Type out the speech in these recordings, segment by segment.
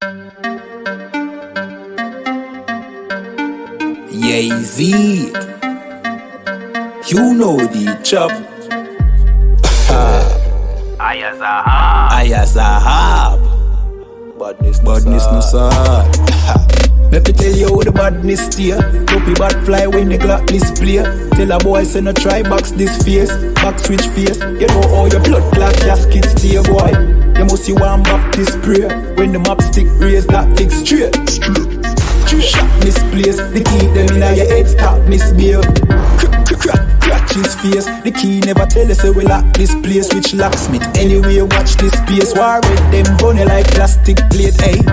Z. You know the chop. I.S.U.P.K. Badness no sad. Let me tell you how the badness steer. Dopey bad fly when the Glock display. Tell a boy say no try box this face. Back switch face. You know how your blood clot casket stay, boy. You must see one back this spray. When the map stick raise that big straight. Shot misplaced. The key them in your head stop misbehave. Crack his face. The key never tell us say we lock this place. Which locksmith anyway watch this space. War red them bunny like plastic plate. Hey,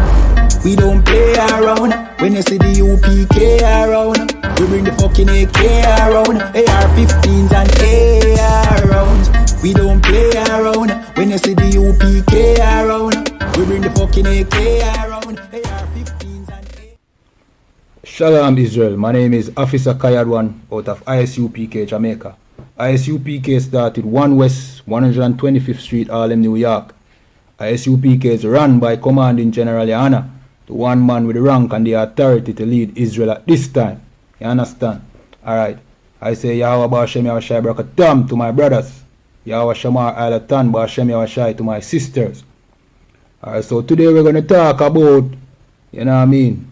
we don't play around. When you see the U.P.K. around, we bring the fucking AK around. AR-15s and AR rounds. We don't play around. When you see the U.P.K. around, we bring the fucking AK around. AR-15s and AR. Shalom Israel, my name is Officer Kayadwan out of I.S.U.P.K, Jamaica. I.S.U.P.K started 1 West 125th Street, Harlem, New York. I.S.U.P.K is run by Commanding General YAHANNA, the one man with the rank and the authority to lead Israel at this time. You understand? Alright. I say Yahweh Ba'Shem Yahushai Barakatam to my brothers. Yahweh Shamar Alatan Ba'Shem Yahushai to my sisters. Alright, so today we're going to talk about, you know what I mean,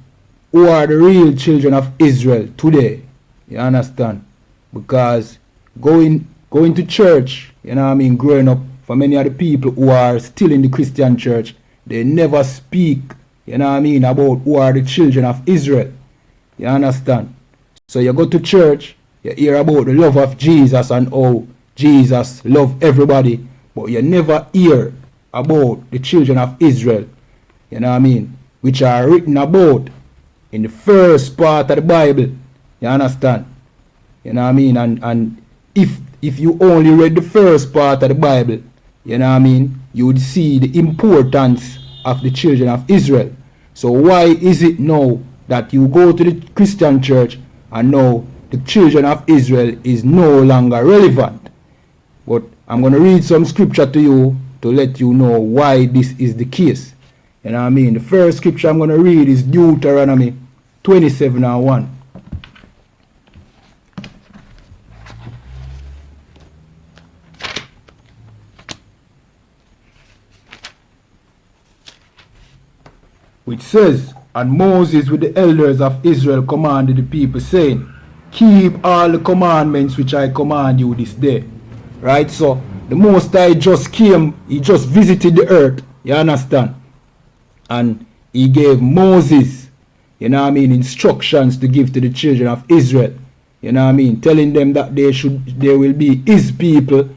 who are the real children of Israel today. You understand? Because going to church, you know what I mean, growing up, for many of the people who are still in the Christian church, they never speak, you know what I mean, about who are the children of Israel. You understand? So you go to church, you hear about the love of Jesus and how Jesus loved everybody, but you never hear about the children of Israel, you know what I mean, which are written about in the first part of the Bible. You understand? You know what I mean? And if you only read the first part of the Bible, you know what I mean, you would see the importance of the children of Israel. So why is it now that you go to the Christian church and now the children of Israel is no longer relevant? But I'm going to read some scripture to you to let you know why this is the case. You know what I mean? The first scripture I'm going to read is Deuteronomy 27:1. Which says, and Moses with the elders of Israel commanded the people, saying, keep all the commandments which I command you this day. Right? So the Most High just came, he just visited the earth. You understand? And he gave Moses, you know what I mean, instructions to give to the children of Israel. You know what I mean? Telling them that they will be his people,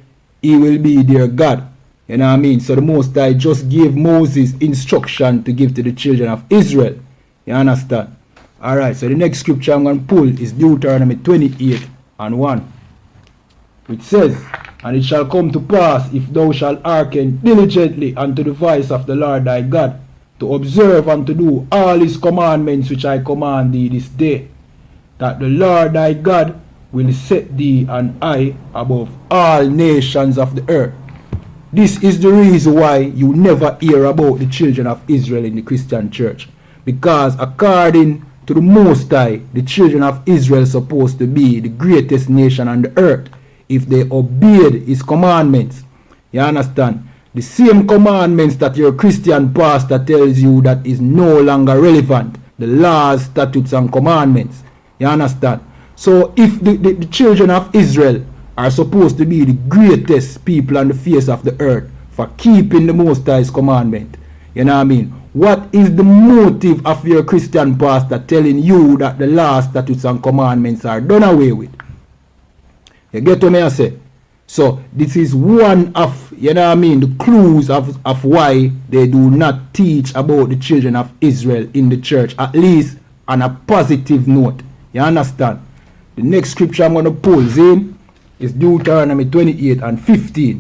he will be their God. You know what I mean? So the Most High just gave Moses instruction to give to the children of Israel. You understand? Alright, so the next scripture I'm going to pull is Deuteronomy 28:1. Which says, and it shall come to pass, if thou shalt hearken diligently unto the voice of the Lord thy God, to observe and to do all his commandments which I command thee this day, that the Lord thy God will set thee on high above all nations of the earth. This is the reason why you never hear about the children of Israel in the Christian church. Because according to the Most High, the children of Israel are supposed to be the greatest nation on the earth if they obeyed his commandments. You understand? The same commandments that your Christian pastor tells you that is no longer relevant. The laws, statutes and commandments. You understand? So if the children of Israel are supposed to be the greatest people on the face of the earth for keeping the Most High's commandment, you know what I mean? What is the motive of your Christian pastor telling you that the laws, statutes and commandments are done away with? You get what I say? So this is one of, you know what I mean, the clues of why they do not teach about the children of Israel in the church, at least on a positive note. You understand? The next scripture I'm going to pull in is Deuteronomy 28:15,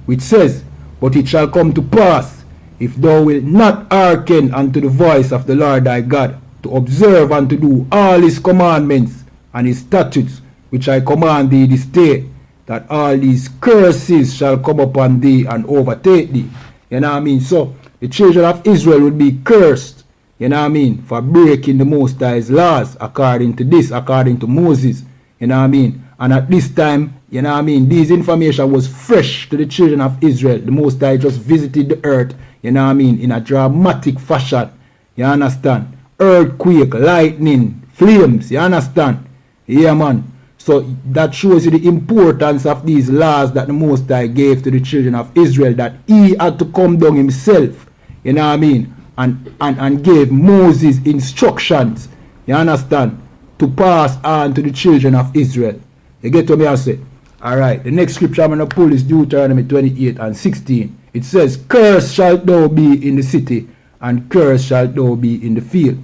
which says, but it shall come to pass, if thou wilt not hearken unto the voice of the Lord thy God, to observe and to do all his commandments and his statutes, which I command thee this day, that all these curses shall come upon thee and overtake thee. You know what I mean? So the children of Israel will be cursed you know what I mean, for breaking the Most High's laws according to Moses, you know what I mean. And at this time, you know what I mean, this information was fresh to the children of Israel. The Most High just visited the earth, you know what I mean, in a dramatic fashion. You understand? Earthquake, lightning, flames, you understand? Yeah, man. So that shows you the importance of these laws that the Most High gave to the children of Israel, that he had to come down himself, you know what I mean, and gave Moses instructions, you understand, to pass on to the children of Israel. You get what me I say? Alright, the next scripture I'm going to pull is Deuteronomy 28 and 16. It says, "Cursed shalt thou be in the city, and cursed shalt thou be in the field."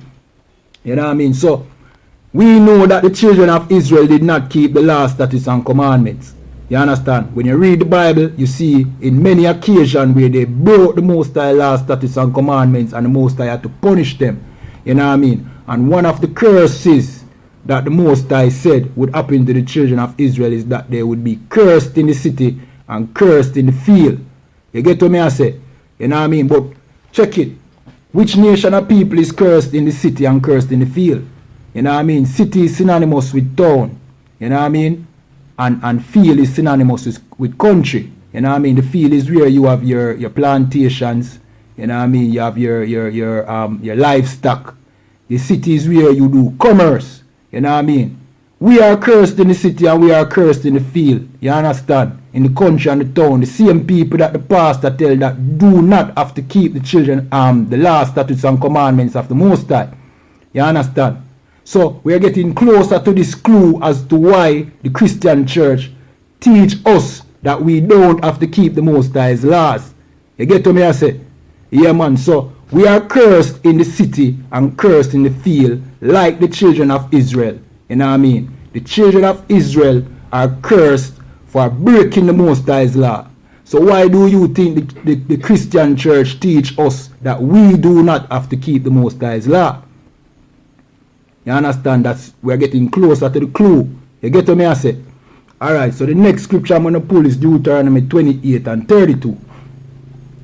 You know what I mean? So, we know that the children of Israel did not keep the law, statutes, and commandments. You understand? When you read the Bible, you see in many occasions where they broke the Most High law, statutes, and commandments, and the Most High had to punish them. You know what I mean? And one of the curses that the Most High said would happen to the children of Israel is that they would be cursed in the city and cursed in the field. You get what me I say? You know what I mean? But check it. Which nation of people is cursed in the city and cursed in the field? You know what I mean? City is synonymous with town. You know what I mean? And field is synonymous with country. You know what I mean? The field is where you have your plantations. You know what I mean? You have your livestock. The city is where you do commerce. You know what I mean? We are cursed in the city and we are cursed in the field. You understand? In the country and the town. The same people that the pastor tell that do not have to keep the children the law, statutes, and commandments of the Most High. You understand? So we are getting closer to this clue as to why the Christian church teach us that we don't have to keep the Most High's laws. You get what me I say? Yeah, man. So we are cursed in the city and cursed in the field like the children of Israel. You know what I mean? The children of Israel are cursed for breaking the Most High's law. So why do you think the Christian church teach us that we do not have to keep the Most High's law? You understand? We're getting closer to the clue. You get what me I say? Alright, so the next scripture I'm going to pull is Deuteronomy 28 and 32.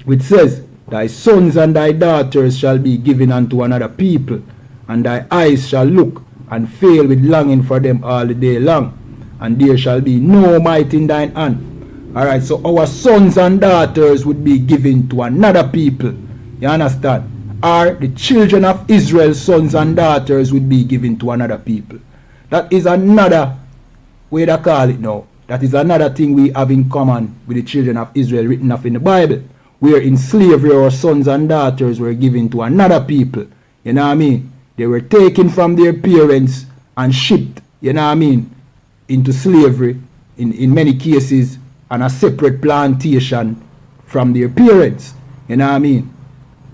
Which says, "Thy sons and thy daughters shall be given unto another people, and thy eyes shall look and fail with longing for them all the day long, and there shall be no might in thine hand." Alright, so our sons and daughters would be given to another people. You understand? Or the children of Israel's sons and daughters would be given to another people. That is another way to call it now. That is another thing we have in common with the children of Israel written off in the Bible. Where in slavery our sons and daughters were given to another people. You know what I mean? They were taken from their parents and shipped, you know what I mean, into slavery in many cases on a separate plantation from their parents. You know what I mean?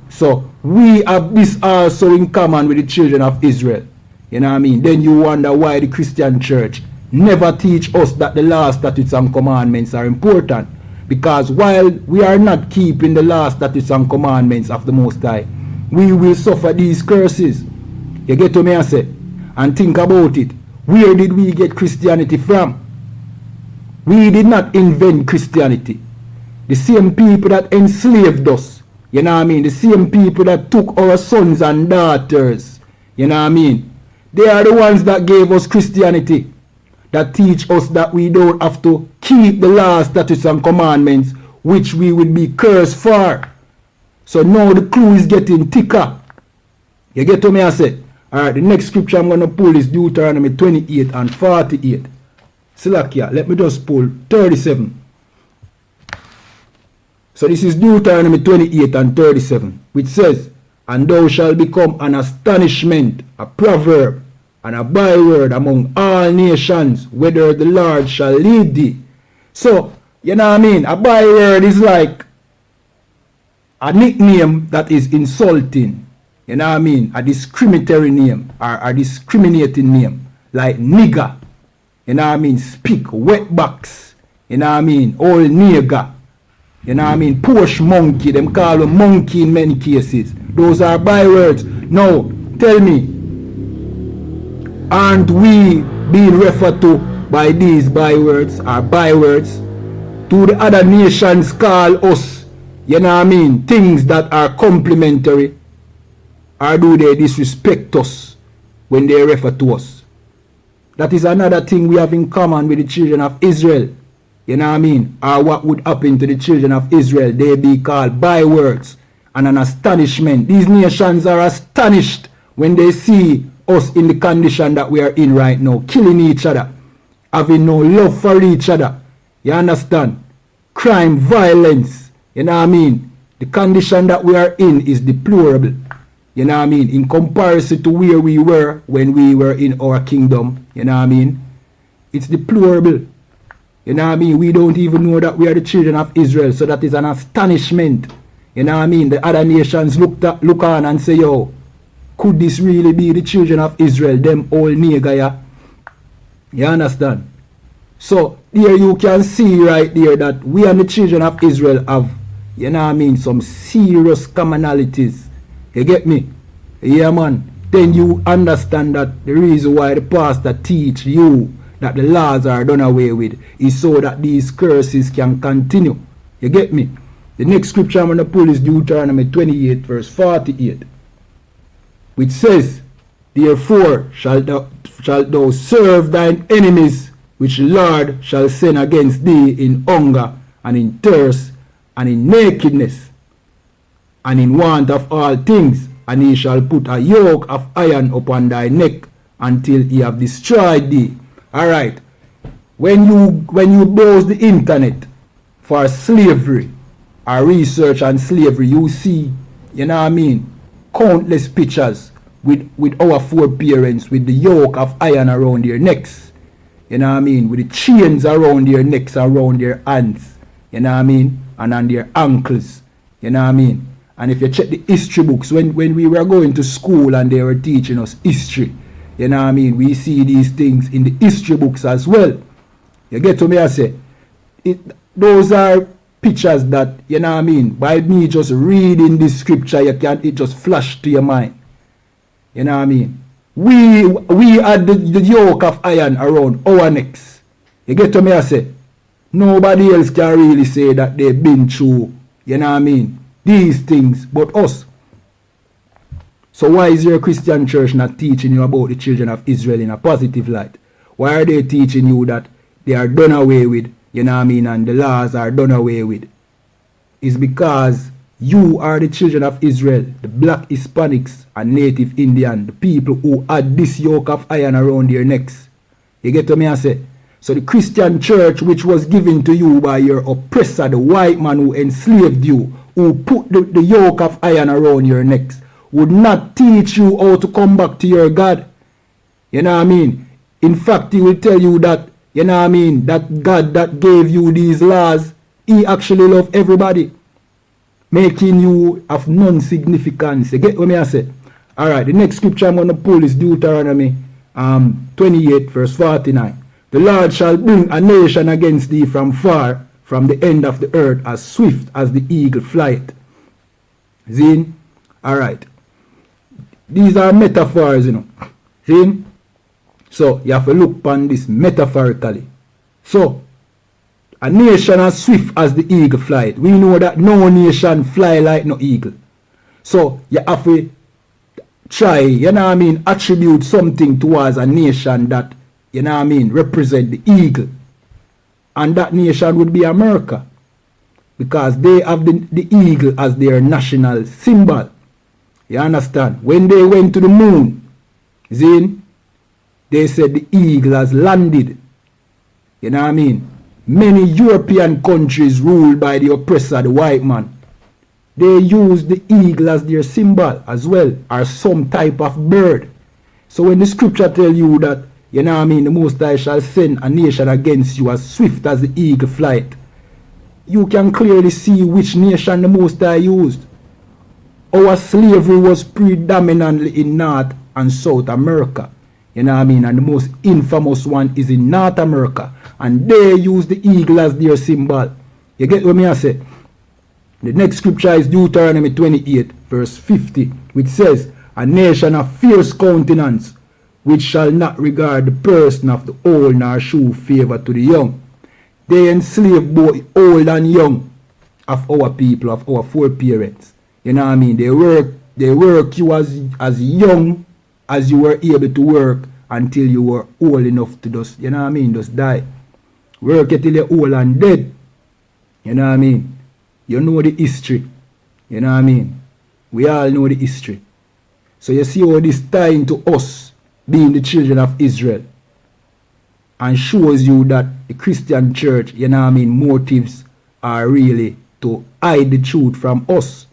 So we have this also in common with the children of Israel. You know what I mean? Then you wonder why the Christian church never teach us that the law, statutes, and commandments are important. Because while we are not keeping the law, statutes, and commandments of the Most High, we will suffer these curses. You get what me I say? And think about it. Where did we get Christianity from? We did not invent Christianity. The same people that enslaved us, you know what I mean? The same people that took our sons and daughters, you know what I mean? They are the ones that gave us Christianity. That teach us that we don't have to keep the laws, statutes, and commandments, which we would be cursed for. So now the clue is getting thicker. You get what me I say? Alright, the next scripture I'm going to pull is Deuteronomy 28 and 48. Salakia, let me just pull 37. So this is Deuteronomy 28 and 37, which says, "And thou shalt become an astonishment, a proverb, and a byword among all nations, whether the Lord shall lead thee." So, you know what I mean? A byword is like a nickname that is insulting. You know what I mean? A discriminatory name or a discriminating name. Like nigger. You know what I mean? Speak, wetbacks. You know what I mean? Old nigger. You know what I mean? Posh monkey. Them call him monkey in many cases. Those are bywords. Now, tell me, aren't we being referred to by these bywords or bywords? Do the other nations call us, you know what I mean, things that are complimentary? Or do they disrespect us when they refer to us? That is another thing we have in common with the children of Israel. You know what I mean? Or what would happen to the children of Israel? They be called bywords and an astonishment. These nations are astonished when they see us in the condition that we are in right now. Killing each other. Having no love for each other. You understand? Crime, violence. You know what I mean? The condition that we are in is deplorable. You know what I mean? In comparison to where we were when we were in our kingdom. You know what I mean? It's deplorable. You know what I mean? We don't even know that we are the children of Israel. So that is an astonishment. You know what I mean? The other nations look on and say, yo, could this really be the children of Israel? Them old nigga, yeah? You understand? So here you can see right there that we and the children of Israel have, you know what I mean, some serious commonalities. You get me? Yeah, man. Then you understand that the reason why the pastor teach you that the laws are done away with is so that these curses can continue. You get me? The next scripture I'm going to pull is Deuteronomy 28 verse 48, which says, therefore shalt thou serve thine enemies, which the Lord shall send against thee in hunger and in thirst and in nakedness and in want of all things, and he shall put a yoke of iron upon thy neck until he have destroyed thee. Alright, when you browse the internet for slavery or research on slavery, you see, you know what I mean, countless pictures with our foreparents with the yoke of iron around their necks. You know what I mean? With the chains around their necks, around their hands. You know what I mean? And on their ankles. You know what I mean? And if you check the history books, when we were going to school and they were teaching us history, you know what I mean? We see these things in the history books as well. You get to me, I say? Those are pictures that, you know what I mean? By me just reading this scripture, it just flash to your mind. You know what I mean? We had the yoke of iron around our necks. You get to me, I say? Nobody else can really say that they've been through, you know what I mean, these things but us. So why is your Christian church not teaching you about the children of Israel in a positive light? Why are they teaching you that they are done away with, you know what I mean, and the laws are done away with? It's because you are the children of Israel, the black Hispanics and native Indian, the people who had this yoke of iron around their necks. You get to me, I say? So the Christian church, which was given to you by your oppressor, the white man who enslaved you, who put the yoke of iron around your necks, would not teach you how to come back to your God. You know what I mean? In fact, he will tell you that, you know what I mean, that God that gave you these laws, he actually loved everybody, making you of non-significance. You get what I say? Alright, the next scripture I'm going to pull is Deuteronomy 28 verse 49. The Lord shall bring a nation against thee from far, from the end of the earth, as swift as the eagle flight. See? Alright. These are metaphors, you know. See? So, you have to look upon this metaphorically. So, a nation as swift as the eagle flight. We know that no nation fly like no eagle. So, you have to try, you know what I mean, attribute something towards a nation that, you know what I mean, represent the eagle. And that nation would be America. Because they have the eagle as their national symbol. You understand? When they went to the moon, Zin, they said the eagle has landed. You know what I mean? Many European countries ruled by the oppressor, the white man, they use the eagle as their symbol as well, or some type of bird. So when the scripture tell you that, you know what I mean, the Most High shall send a nation against you as swift as the eagle flight, you can clearly see which nation the Most High used. Our slavery was predominantly in North and South America. You know what I mean? And the most infamous one is in North America. And they use the eagle as their symbol. You get what I say? The next scripture is Deuteronomy 28 verse 50, which says, a nation of fierce countenance, which shall not regard the person of the old, nor shew favor to the young. They enslave both old and young of our people, of our foreparents. You know what I mean? They work They work you as young as you were able to work until you were old enough to just, you know what I mean, just die. Work you till you're old and dead. You know what I mean? You know the history. You know what I mean? We all know the history. So you see how this tie into us being the children of Israel. And shows you that the Christian church, you know what I mean, motives are really to hide the truth from us.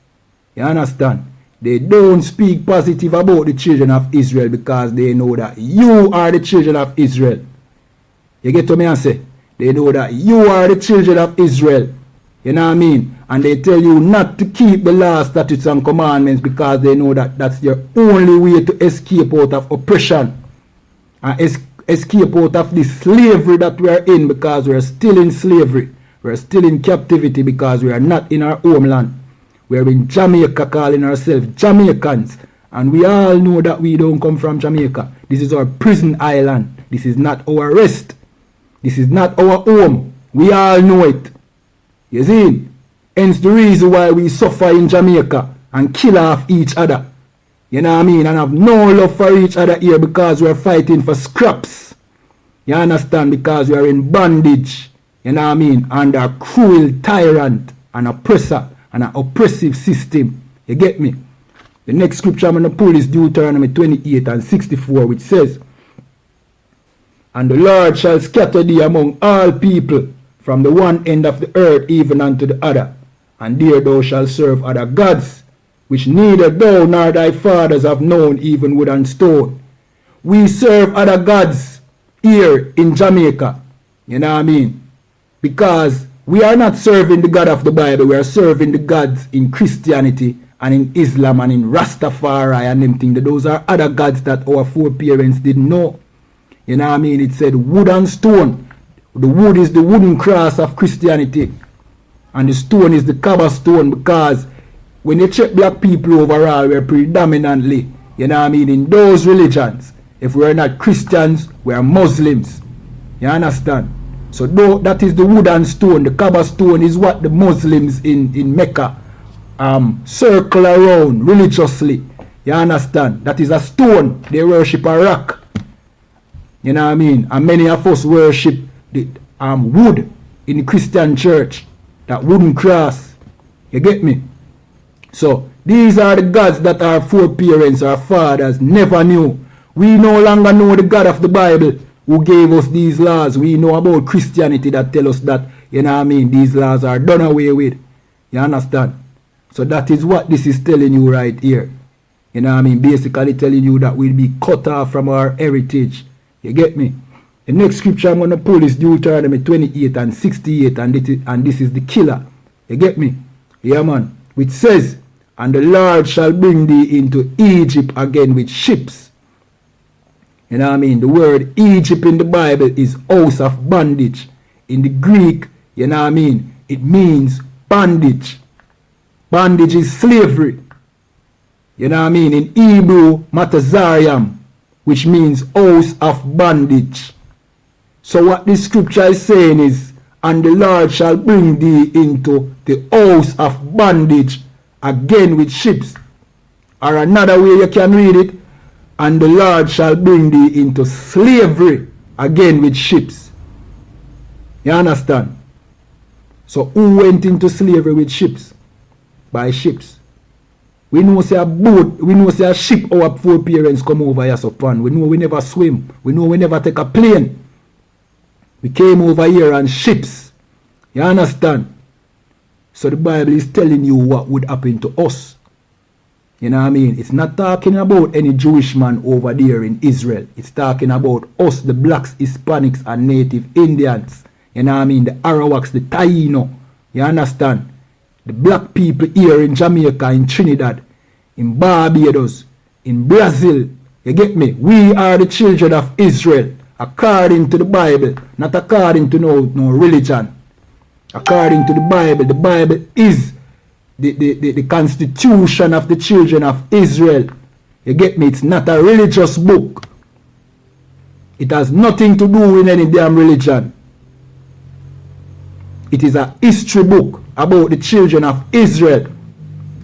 You understand? They don't speak positive about the children of Israel because they know that you are the children of Israel. You get what I say? They know that you are the children of Israel. You know what I mean? And they tell you not to keep the laws, statutes, and commandments because they know that that's your only way to escape out of oppression. And escape out of this slavery that we are in because we are still in slavery. We are still in captivity because we are not in our homeland. We are in Jamaica calling ourselves Jamaicans. And we all know that we don't come from Jamaica. This is our prison island. This is not our rest. This is not our home. We all know it. You see? Hence the reason why we suffer in Jamaica and kill off each other. You know what I mean? And have no love for each other here because we are fighting for scraps. You understand? Because we are in bondage. You know what I mean? Under a cruel tyrant and oppressor and an oppressive system. You get me? The next scripture I'm going to pull is Deuteronomy 28 and 64, which says, "And the Lord shall scatter thee among all people from the one end of the earth even unto the other. And there thou shalt serve other gods, which neither thou nor thy fathers have known, even wood and stone." We serve other gods here in Jamaica. You know what I mean? Because we are not serving the God of the Bible. We are serving the gods in Christianity and in Islam and in Rastafari and them things. Those are other gods that our foreparents didn't know. You know what I mean? It said wood and stone. The wood is the wooden cross of Christianity. And the stone is the cover stone, because when you check black people overall, we're predominantly, you know what I mean, in those religions. If we're not Christians, we're Muslims. You understand? So that is the wood and stone. The cover stone is what the Muslims in Mecca circle around religiously. You understand? That is a stone. They worship a rock. You know what I mean? And many of us worship the wood in the Christian church. That wooden cross. You get me? So these are the gods that our foreparents, our fathers never knew. We no longer know the God of the Bible who gave us these laws. We know about Christianity that tell us that, you know what I mean, these laws are done away with. You understand? So that is what this is telling you right here. You know what I mean? Basically telling you that we'll be cut off from our heritage. You get me? The next scripture I'm going to pull is Deuteronomy 28 and 68, and this is the killer. You get me? Yeah, man. Which says, "And the Lord shall bring thee into Egypt again with ships." You know what I mean? The word Egypt in the Bible is house of bondage. In the Greek, you know what I mean, it means bondage. Bondage is slavery. You know what I mean? In Hebrew, matazariam, which means house of bondage. So what this scripture is saying is, "And the Lord shall bring thee into the house of bondage again with ships." Or another way you can read it, "And the Lord shall bring thee into slavery again with ships." You understand? So who went into slavery with ships? By ships. We know say a boat, we know say a ship our foreparents come over here upon. We know we never swim. We know we never take a plane. We came over here on ships. You understand? So the Bible is telling you what would happen to us. You know what I mean? It's not talking about any Jewish man over there in Israel. It's talking about us, the blacks, Hispanics, and native Indians. You know what I mean? The Arawaks, the Taino. You understand? The black people here in Jamaica, in Trinidad, in Barbados, in Brazil. You get me? We are the children of Israel, according to the Bible, not according to no religion. According to the Bible is the constitution of the children of Israel. You get me? It's not a religious book. It has nothing to do with any damn religion. It is a history book about the children of Israel.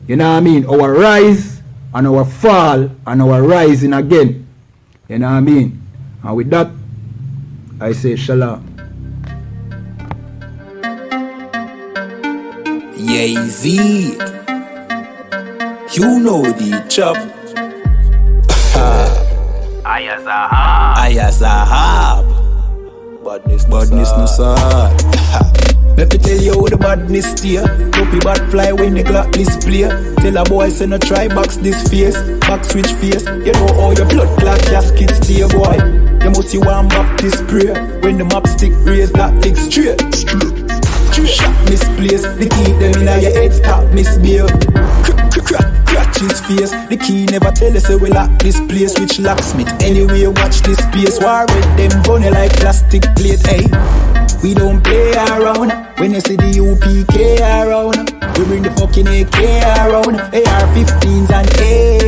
You know what I mean? Our rise and our fall and our rising again. You know what I mean? And with that, I say shalom. Yeah, you know the chop. I.S.U.P.K. Badness no sad. Let me tell you how the badness steer. Dopey bad fly when the clock display. Tell a boy say no try box this face. Back switch face. You know how your blood clot casket stay, boy. You must see one Baptist prayer. When the map stick raise that leg straight. Shot misplaced. The key them in your head stop misbehave. Crack his face. The key never tell us say we lock this place. Which locksmith anyway watch this space. War red them bunny like plastic plate. Hey, we don't play around. When you see the U.P.K around, we bring the fucking AK around. AR-15s and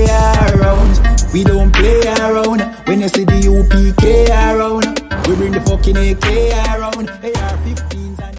AR rounds. We don't play around. When you see the U.P.K around, we bring the fucking AK around. AR-15s.